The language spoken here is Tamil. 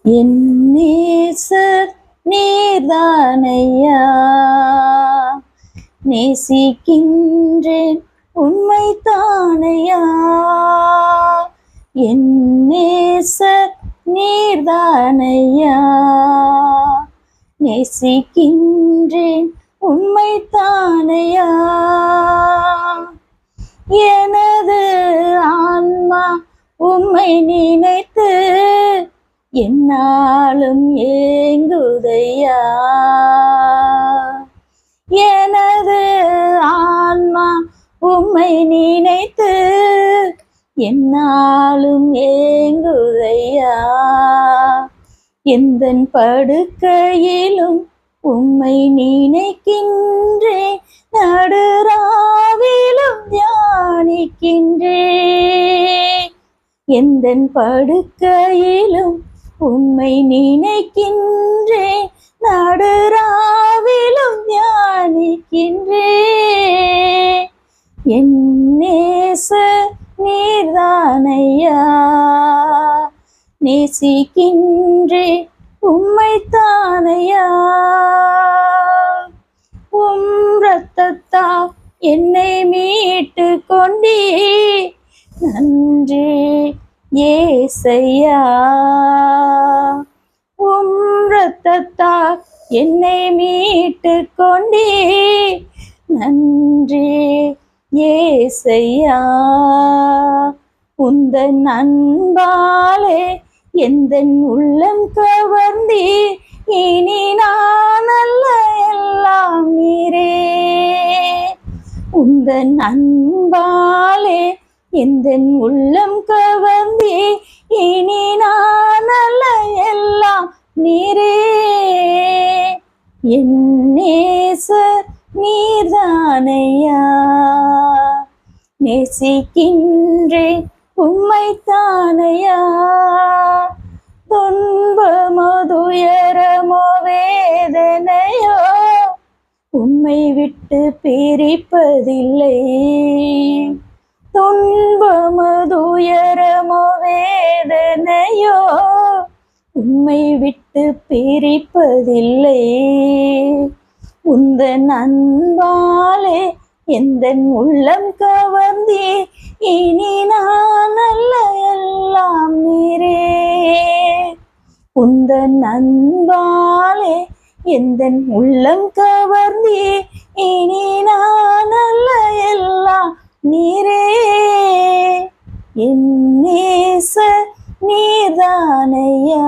என் நேசர் நீர்தானையா, நேசிக்கின்றேன் உண்மை தானையா. என் நேசர் நீர்தானையா, நேசிக்கின்றேன் உண்மை தானையா. எனது ஆன்மா உம்மை நினைத்து என்னாலும் ஏங்குதையா. எனது ஆன்மா உம்மை நினைத்து என்னாலும் ஏங்குதையா. எந்தன் படுக்கையிலும் உம்மை நினைக்கின்றேன், நடுராவிலும் தியானிக்கின்றேன். எந்தன் படுக்கையிலும் உம்மை நினைக்கின்றேன், நடுராவிலும் தியானிக்கின்றேன். என் நேசர் நீர்தானையா, நேசிக்கின்றேன் உம்மை தானையா. உம் இரத்தத்தால் என்னை மீட்டு கொண்டீர், நன்றி ஏசையா. உம் இரத்தத்தால் என்னை மீட்டு கொண்டீர், நன்றி ஏசையா. உந்தன் அன்பாலே எந்தன் உள்ளம் கவர்ந்தீர், இனி நான் அல்ல எல்லாம் நீரே. உந்தன் அன்பாலே எந்தன் உள்ளம் கவர்ந்தீர், இனி நான் அல்ல எல்லாம் நீரே. என் நேசர் நீர்தானையா, நேசிக்கின்றேன் உம்மை தானையா. துன்பமோ துயரமோ வேதனையோ உம்மை விட்டு பிரிப்பதில்லை. துன்பமோ துயரமோ வேதனையோ உம்மை விட்டு பிரிப்பதில்லை. உந்தன் அன்பாலே எந்தன் உள்ளம் கவர்ந்தீர், இனி நான் அல்ல எல்லாம் நீரே. உந்தன் அன்பாலே எந்தன் உள்ளம் கவர்ந்தீர், இனி நான் அல்ல எல்லாம் நீரே. என் நேசர் நீர்தானையா.